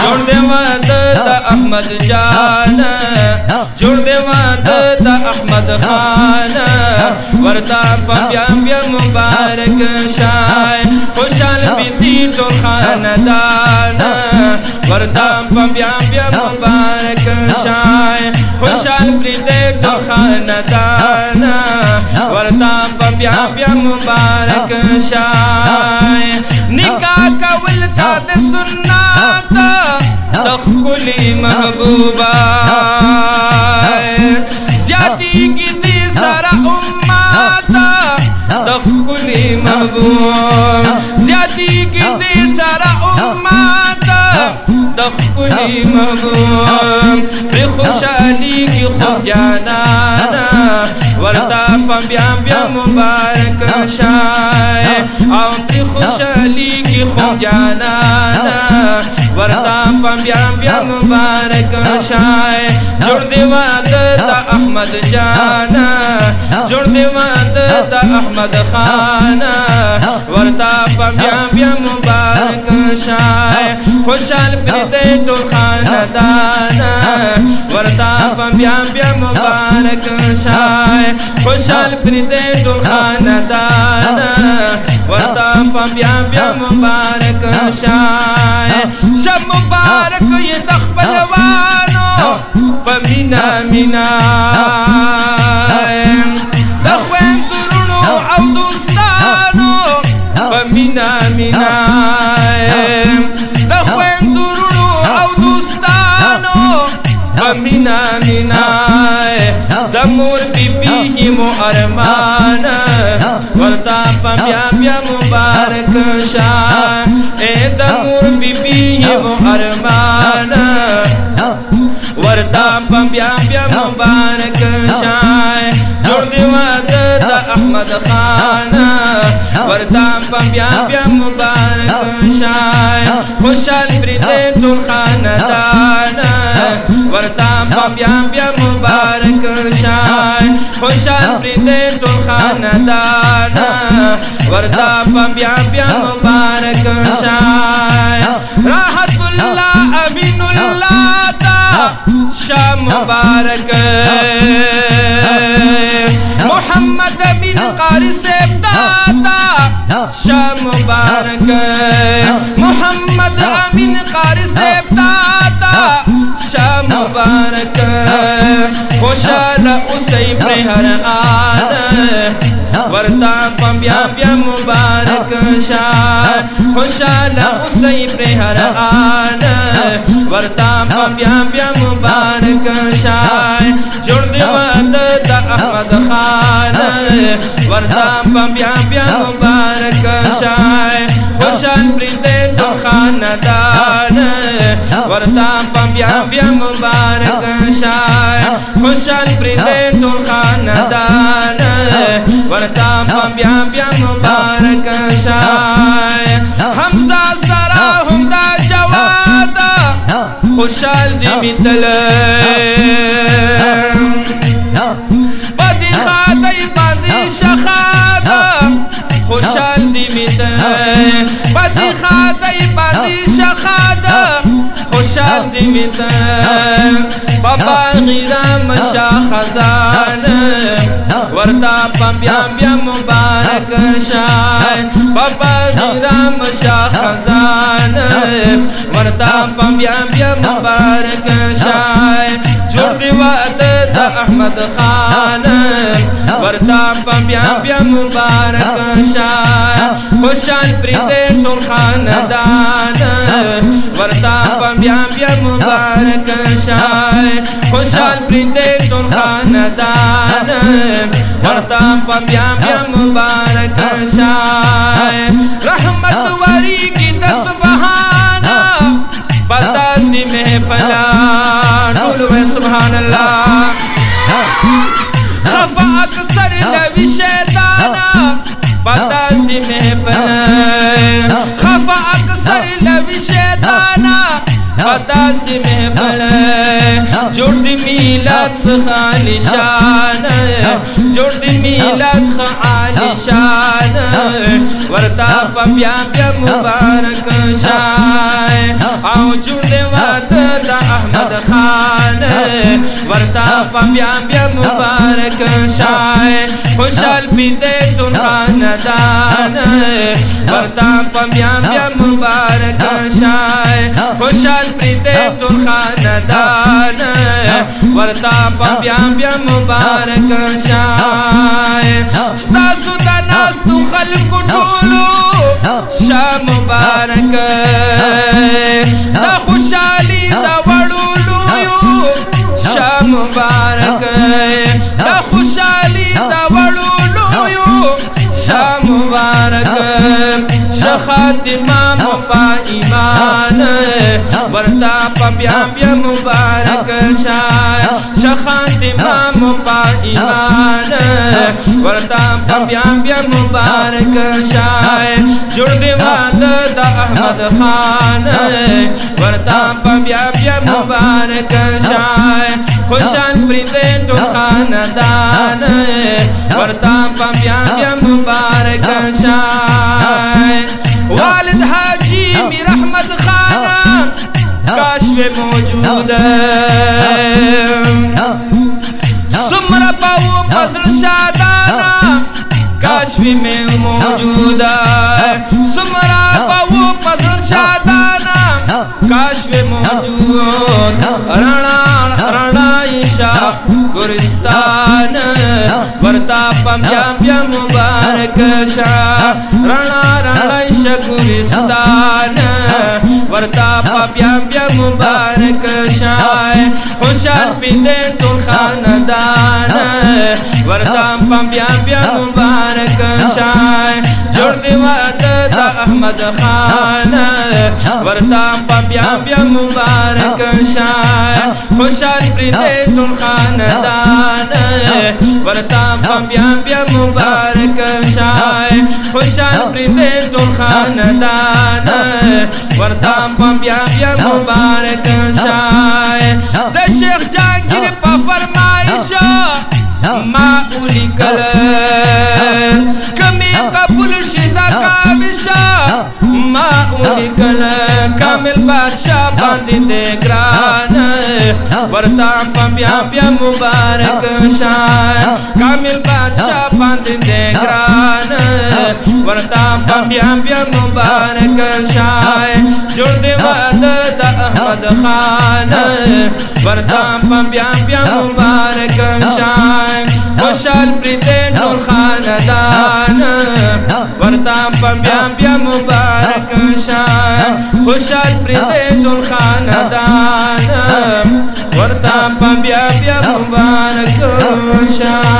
جوړ دې واده د احمد جان جوړ دې واده د احمد خان ورته په بیا بیا مبارک شای خوشحال بیتی ټول خاندان ورته په بیا بیا مبارک شای خوشحال بیتی ټول خاندان ورته په بیا بیا مبارک شای نکاح کول کا د سنت د ښکلي محبوبه زیاتېږي دې سره امت د ښکلي محبوب زیاتېږي دې سره امت د ښکلي محبوب پرې خوشحالېږي خوب جانانه ورته په بیا بیا مبارک شای او پرې خوشحالېږي خوب جانانه ورته په بیا بیا مبارک شای جوړ دې واده د احمد جان جوړ دې واده د احمد خان ورته په بیا بیا مبارک شای خوشحال پرې دې ټول خاندان ورته په بیا بیا مبارک شای خوشحال پرې دې ټول خاندان ورته په بیا بیا مبارک شای شب مبارک یې د خپلوانو په مینا مینا د خویندرونو او دوستانو په مینا مینا د خویندرونو او دوستانو په مینا مینا د مور بیبي مو ارمان ورته په بیا بیا مبارک شای د مور بیبي مو ارمان ورته په بیا بیا مبارک شای جوړ دې واده د احمد خان ورته په بیا بیا مبارک شای خوشحال پرې دې ټول خاندان ورته په بیا بیا مبارک شای خوشحال پرې دې ټول خاندان ورته په بیا بیا مبارک شای راحت الله امین الله شاه مبارک محمد امین قاری صاحب دادا شاه مبارک محمد امین قاری صاحب دادا شاه مبارک خوشاله اوسئ پرې هر آن ورته په بیا بیا مبارک شای خوشاله اوسئ پرې هر آن ورته په بیا بیا مبارک شای جوړ دې واده د احمد خان ورته په بیا بیا مبارک شای خوشحال پرې دې ټول خاندان ورته په بیا بیا مبارک شای خوشحال پرې دې ټول خاندان ورته په بیا بیا مبارک شای حمزه سره هم دا جواد خوشحال دی میتل بدی خادی بدی شخاد خوشحال دی میتل بدی خادی بدی شخاد خوشحال دی میتل بابا غیرام شاہ خزان ورته په بیا بیا مبارک شای بابا غیرام شاہ خزان ورته په بیا بیا مبارک شای جوړ دې واده د احمد خان ورته په بیا بیا مبارک شای خوشحال پرې دې ټول خاندان ورته په بیا بیا مبارک شای خوشحال پرې دې ټول خاندان ورته په بیا بیا مبارک شای رحمت وریږي د سبحان پتا دې محفل ټول سبحان الله خفا اکثر لوي شیطان پتا دې محفل خفا اکثر لوي شیطان بداسي محفل جوړ دی میلاد خالی شان جوړ دی میلاد خالی شان ورتا بیا بیا مبارک شای او جوړ دی واده د احمد خان ورتا بیا بیا مبارک شای خوشحال پیده تون خاندان ورتا بیا بیا مبارک شای خوشحال پیده تون خاندان ورتا بیا بیا مبارک شای ستاسو دا ناستو خلقو ټولو شا مبارک دا خوشحالی دا وړو لویو شا مبارک دا خوشحالی دا وړو لویو شا مبارک خاتمہ مپا ایمان ورتا بیا بیا مبارک شای خاتمہ مپا ایمان ورتا بیا بیا مبارک شای جوړ دی واده د احمد خان ورتا بیا بیا مبارک شای خوشحال پریده ټول خاندان ورتا بیا بیا مبارک شای والد حاجی میر احمد خان کاش وہ موجود سمرا پاو فضل شادانا کاش میں موجود سمرا پاو فضل شادانا کاش میں موجود رانا رانا عشا گورستان ورتا بیا بیا مبارک شاہ رانا رانا عشا گورستان ورتا بیا بیا مبارک شاہ خوشحال پیده ټول خاندان ورتا بیا بیا مبارک شاہ جوړ دی واده د احمد خان ورتا بیا بیا مبارک شاہ خوشحال پیده ټول خاندان ورتا بیا بیا مبارک شاہ خوشحال پیده ټول خاندان ورتا بیا بیا مبارک شاہ د شیخ جهانگیر په فرمایش ما ولیکل کمی قبول شدا کامشا ما ولیکل کامل بادشاہ باندې دې ګران ورتا بیا بیا مبارک شاہ کامل بادشاہ باندې دې ګران ورتا بیا بیا مبارک شاہ جوړ دی واده د احمد خان ورتا بیا بیا مبارک شاہ خوشحال پریده ټول خاندان ورتا بیا بیا مبارک شاہ خوشحال پریده ټول خاندان ورتا بیا بیا مبارک شاہ